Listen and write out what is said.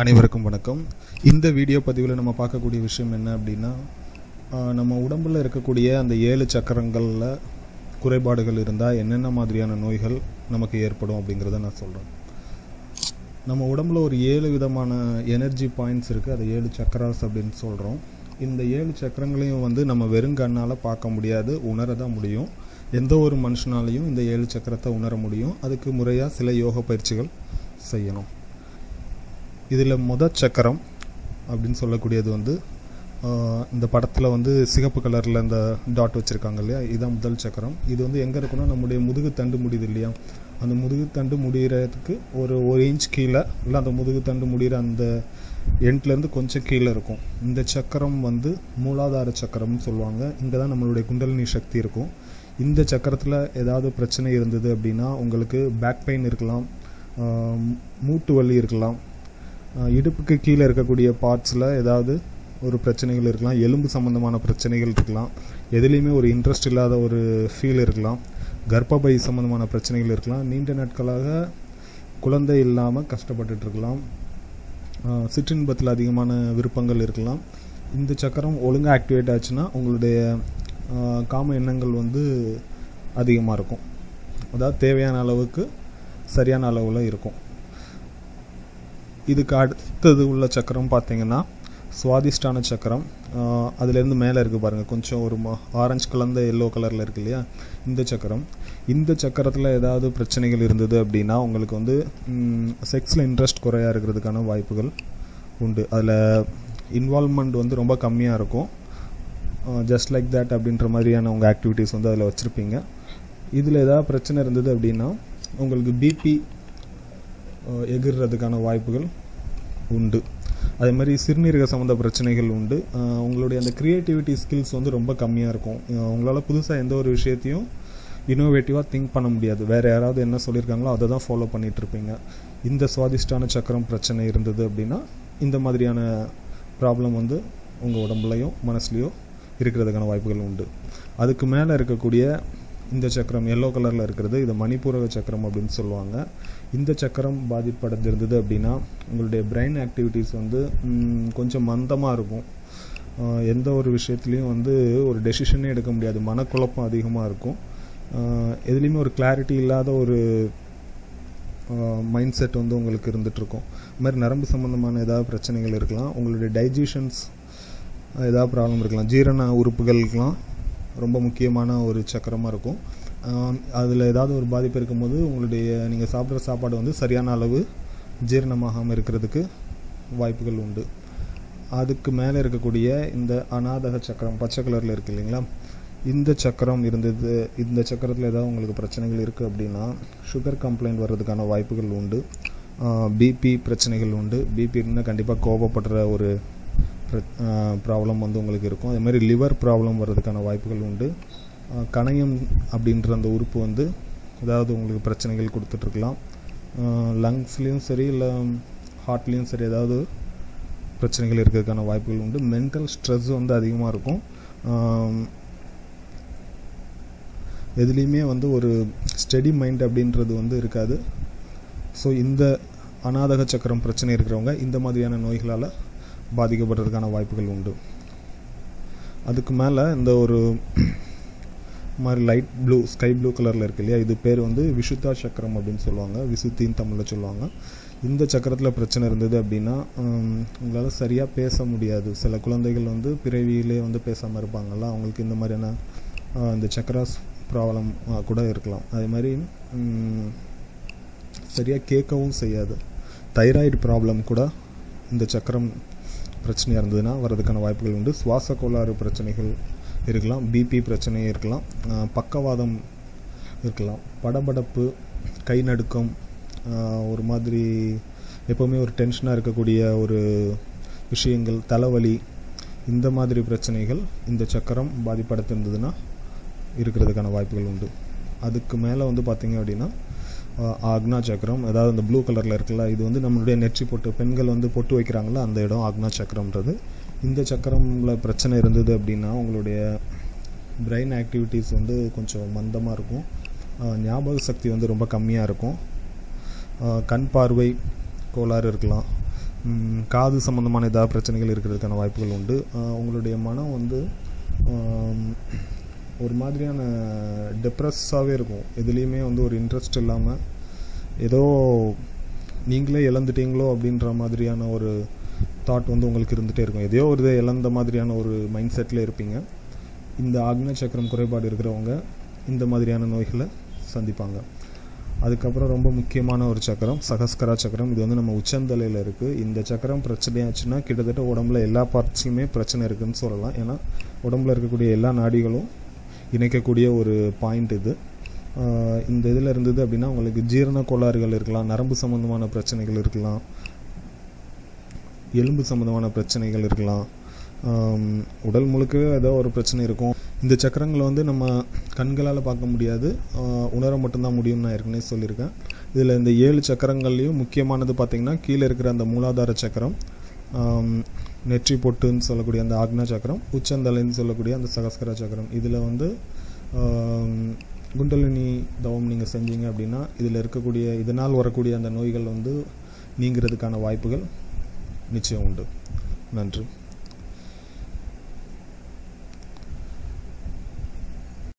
அனைவருக்கும் வணக்கம். இந்த வீடியோ பதிவில் நம்ம பார்க்கக்கூடிய விஷயம் என்ன அப்படின்னா, நம்ம உடம்பில் இருக்கக்கூடிய அந்த 7 சக்கரங்களில் குறைபாடுகள் இருந்தால் என்னென்ன மாதிரியான நோய்கள் நமக்கு ஏற்படும் அப்படிங்கிறத நான் சொல்கிறேன். நம்ம உடம்பில் ஒரு 7 விதமான எனர்ஜி பாயிண்ட்ஸ் இருக்குது. அது 7 சக்கராஸ் அப்படின்னு சொல்கிறோம். இந்த 7 சக்கரங்களையும் நம்ம வெறுங்கண்ணால் பார்க்க முடியாது, உணர தான் முடியும். எந்த ஒரு மனுஷனாலையும் இந்த 7 சக்கரத்தை உணர முடியும். அதுக்கு முறையாக சில யோக பயிற்சிகள் செய்யணும். இதில் முதல் சக்கரம் அப்படின்னு சொல்லக்கூடியது இந்த படத்தில் சிகப்பு கலரில் இந்த டாட் வச்சுருக்காங்க இல்லையா, இதுதான் முதல் சக்கரம். இது எங்கே இருக்குன்னா நம்முடைய முதுகு தண்டு முடியுது இல்லையா, அந்த முதுகு தண்டு முடிகிறதுக்கு ஒரு இன்ச் கீழே, இல்லை அந்த முதுகு தண்டு முடிகிற அந்த எண்ட்லேருந்து கொஞ்சம் கீழே இருக்கும். இந்த சக்கரம் மூலாதார சக்கரம்னு சொல்லுவாங்க. இங்கே தான் நம்மளுடைய குண்டலினி சக்தி இருக்கும். இந்த சக்கரத்தில் ஏதாவது பிரச்சனை இருந்தது அப்படின்னா உங்களுக்கு பேக் பெயின் இருக்கலாம், மூட்டு வலி இருக்கலாம், இடுப்புக்கு கீழே இருக்கக்கூடிய பார்ட்ஸில் ஏதாவது ஒரு பிரச்சனைகள் இருக்கலாம், எலும்பு சம்மந்தமான பிரச்சனைகள் இருக்கலாம், எதுலேயுமே ஒரு இன்ட்ரெஸ்ட் இல்லாத ஒரு ஃபீல் இருக்கலாம், கர்ப்பப்பை சம்மந்தமான பிரச்சனைகள் இருக்கலாம், நீண்ட நாட்களாக குழந்தை இல்லாமல் கஷ்டப்பட்டுருக்கலாம், சிற்றின்பத்தில் அதிகமான விருப்பங்கள் இருக்கலாம். இந்த சக்கரம் ஒழுங்காக ஆக்டிவேட் ஆச்சுன்னா உங்களுடைய காம எண்ணங்கள் அதிகமாக இருக்கும். அதாவது தேவையான அளவுக்கு சரியான அளவில் இருக்கும். இதுக்கு அடுத்தது உள்ள சக்கரம் பார்த்திங்கன்னா சுவாதிஷ்டான சக்கரம். அதுலேருந்து மேலே இருக்குது பாருங்கள், கொஞ்சம் ஒரு ஆரஞ்சு கலந்த எல்லோ கலரில் இருக்குது இல்லையா, இந்த சக்கரம். இந்த சக்கரத்தில் ஏதாவது பிரச்சனைகள் இருந்தது அப்படின்னா உங்களுக்கு செக்ஸில் இன்ட்ரெஸ்ட் குறையாக இருக்கிறதுக்கான வாய்ப்புகள் உண்டு. அதில் இன்வால்வ்மெண்ட் ரொம்ப கம்மியாக இருக்கும். ஜஸ்ட் லைக் தேட் அப்படின்ற மாதிரியான உங்கள் ஆக்டிவிட்டீஸ் அதில் வச்சுருப்பீங்க. இதில் ஏதாவது பிரச்சனை இருந்தது அப்படின்னா உங்களுக்கு பிபி எகிர்றதுக்கான வாய்ப்புகள் உண்டு. அதே மாதிரி சிறுநீரக சம்மந்த பிரச்சனைகள் உண்டு. உங்களுடைய அந்த க்ரியேட்டிவிட்டி ஸ்கில்ஸ் ரொம்ப கம்மியாக இருக்கும். உங்களால் புதுசாக எந்த ஒரு விஷயத்தையும் இன்னோவேட்டிவாக திங்க் பண்ண முடியாது. வேறு யாராவது என்ன சொல்லியிருக்காங்களோ அதை தான் ஃபாலோ பண்ணிகிட்ருப்பீங்க. இந்த சுவாதிஷ்டான சக்கரம் பிரச்சனை இருந்தது அப்படின்னா இந்த மாதிரியான ப்ராப்ளம் உங்கள் உடம்புலையும் மனசுலையும் இருக்கிறதுக்கான வாய்ப்புகள் உண்டு. அதுக்கு மேலே இருக்கக்கூடிய இந்த சக்கரம் எல்லோ கலரில் இருக்கிறது, இதை மணிப்பூரக சக்கரம் அப்படின்னு சொல்லுவாங்க. இந்த சக்கரம் பாதிப்படைஞ்சிருந்தது அப்படின்னா உங்களுடைய பிரெயின் ஆக்டிவிட்டீஸ் கொஞ்சம் மந்தமாக இருக்கும். எந்த ஒரு விஷயத்துலையும் ஒரு டெசிஷனே எடுக்க முடியாது, மனக்குழப்பம் அதிகமாக இருக்கும். எதுலேயுமே ஒரு கிளாரிட்டி இல்லாத ஒரு மைண்ட் செட் உங்களுக்கு இருந்துகிட்ருக்கும். இது மாதிரி நரம்பு சம்மந்தமான ஏதாவது பிரச்சனைகள் இருக்கலாம். உங்களுடைய டைஜஷன்ஸ் ஏதாவது ப்ராப்ளம் இருக்கலாம். ஜீரண உறுப்புகளுக்கெலாம் ரொம்ப முக்கியமான ஒரு சக்கரமாக இருக்கும். அதில் ஏதாவது ஒரு பாதிப்பு இருக்கும்போது உங்களுடைய நீங்கள் சாப்பிட்ற சாப்பாடு சரியான அளவு ஜீரணமாகாமல் இருக்கிறதுக்கு வாய்ப்புகள் உண்டு. அதுக்கு மேலே இருக்கக்கூடிய இந்த அநாதக சக்கரம் பச்சை கலரில் இருக்குது இல்லைங்களா, இந்த சக்கரம் இருந்தது. இந்த சக்கரத்தில் ஏதாவது உங்களுக்கு பிரச்சனைகள் இருக்குது அப்படின்னா சுகர் கம்ப்ளைண்ட் வர்றதுக்கான வாய்ப்புகள் உண்டு. பிபி பிரச்சனைகள் உண்டு. பிபி இருந்தால் கண்டிப்பாக கோபப்படுற ஒரு ப்ராப்ளம் உங்களுக்கு இருக்கும். அதே மாதிரி லிவர் ப்ராப்ளம் வர்றதுக்கான வாய்ப்புகள் உண்டு. கணையம் அப்படின்ற அந்த உறுப்பு ஏதாவது உங்களுக்கு பிரச்சனைகள் கொடுத்துட்ருக்கலாம். லங்ஸ்லேயும் சரி இல்லை ஹார்ட்லேயும் சரி ஏதாவது பிரச்சனைகள் இருக்கிறதுக்கான வாய்ப்புகள் உண்டு. மென்டல் ஸ்ட்ரெஸ் அதிகமாக இருக்கும். எதுலேயுமே ஒரு ஸ்டெடி மைண்ட் அப்படின்றது இருக்காது. ஸோ இந்த அநாதக சக்கரம் பிரச்சனை இருக்கிறவங்க இந்த மாதிரியான நோய்களால் பாதிக்கப்படுறதுக்கான வாய்ப்புகள் உண்டு. அதுக்கு மேலே இந்த ஒரு மாதிரி லைட் ப்ளூ ஸ்கை ப்ளூ கலரில் இருக்கு இல்லையா, இது பேர் விசுத்தா சக்கரம் அப்படின்னு சொல்லுவாங்க, விசுத்தின்னு தமிழில் சொல்லுவாங்க. இந்த சக்கரத்தில் பிரச்சனை இருந்தது அப்படின்னா உங்களால் சரியாக பேச முடியாது. சில குழந்தைகள் பிறவியிலே பேசாமல் இருப்பாங்கள்ல, அவங்களுக்கு இந்த மாதிரியான இந்த சக்கராஸ் ப்ராப்ளம் கூட இருக்கலாம். அதே மாதிரி சரியாக கேட்கவும் செய்யாது. தைராய்டு ப்ராப்ளம் கூட இந்த சக்கரம் பிரச்சனையாக இருந்ததுன்னா வர்றதுக்கான வாய்ப்புகள் உண்டு. சுவாச கோளாறு பிரச்சனைகள் இருக்கலாம், பிபி பிரச்சனை இருக்கலாம், பக்கவாதம் இருக்கலாம், படபடப்பு, கை நடுக்கம், ஒரு மாதிரி எப்போவுமே ஒரு டென்ஷனாக இருக்கக்கூடிய ஒரு விஷயங்கள், தலைவலி, இந்த மாதிரி பிரச்சனைகள் இந்த சக்கரம் பாதிப்படைத்திருந்ததுன்னா இருக்கிறதுக்கான வாய்ப்புகள் உண்டு. அதுக்கு மேலே பார்த்திங்க அப்படின்னா ஆக்னா சக்கரம், அதாவது அந்த ப்ளூ கலரில் இருக்குல்ல, இது நம்மளுடைய நெற்றி பொட்டு, பெண்கள் பொட்டு வைக்கிறாங்களா அந்த இடம் ஆக்னா சக்கரம்ன்றது. இந்த சக்கரமில் பிரச்சனை இருந்தது அப்படின்னா உங்களுடைய பிரெயின் ஆக்டிவிட்டீஸ் கொஞ்சம் மந்தமாக இருக்கும். ஞாபக சக்தி ரொம்ப கம்மியாக இருக்கும். கண் பார்வை கோளாறு இருக்கலாம். காது சம்மந்தமான ஏதாவது பிரச்சனைகள் இருக்கிறதுக்கான வாய்ப்புகள் உண்டு. உங்களுடைய மனம் வந்து ஒரு மாதிரியான டிப்ரெஸ்ஸாகவே இருக்கும். எதுலேயுமே வந்து ஒரு இன்ட்ரெஸ்ட் இல்லாமல் ஏதோ நீங்களே இழந்துட்டீங்களோ அப்படின்ற மாதிரியான ஒரு தாட் வந்து உங்களுக்கு இருந்துகிட்டே இருக்கும். எதையோ ஒரு இதை இழந்த மாதிரியான ஒரு மைண்ட் செட்டில் இருப்பீங்க. இந்த ஆக்ஞா சக்கரம் குறைபாடு இருக்கிறவங்க இந்த மாதிரியான நோய்களை சந்திப்பாங்க. அதுக்கப்புறம் ரொம்ப முக்கியமான ஒரு சக்கரம் சகஸ்கரா சக்கரம். இது வந்து நம்ம உச்சந்தலையில் இருக்குது. இந்த சக்கரம் பிரச்சனையாச்சுன்னா கிட்டத்தட்ட உடம்புல எல்லா பார்ட்ஸ்லையுமே பிரச்சனை இருக்குதுன்னு சொல்லலாம். ஏன்னா உடம்புல இருக்கக்கூடிய எல்லா நாடிகளும் இணைக்கக்கூடிய ஒரு பாயிண்ட் இது. இந்த இதில் இருந்தது அப்படின்னா உங்களுக்கு ஜீரண கோளாறுகள் இருக்கலாம், நரம்பு சம்மந்தமான பிரச்சனைகள் இருக்கலாம், எலும்பு சம்மந்தமான பிரச்சனைகள் இருக்கலாம், உடல் முழுக்க ஏதோ ஒரு பிரச்சனை இருக்கும். இந்த சக்கரங்களை வந்து நம்ம கண்களால் பார்க்க முடியாது, உணர மட்டும்தான் முடியும்னு நான் ஏற்கனவே சொல்லியிருக்கேன். இதில் இந்த 7 சக்கரங்கள்லேயும் முக்கியமானது பார்த்திங்கன்னா கீழே இருக்கிற அந்த மூலாதார சக்கரம், நெற்றி பொட்டுன்னு சொல்லக்கூடிய அந்த ஆக்ஞா சக்கரம், உச்சந்தலைன்னு சொல்லக்கூடிய அந்த சகஸ்கரா சக்கரம். இதில் வந்து குண்டலினி தவம் நீங்கள் செஞ்சீங்க அப்படின்னா இதில் இருக்கக்கூடிய இதனால் வரக்கூடிய அந்த நோய்கள் வந்து நீங்கிறதுக்கான வாய்ப்புகள் நிச்சயம் உண்டு. நன்றி.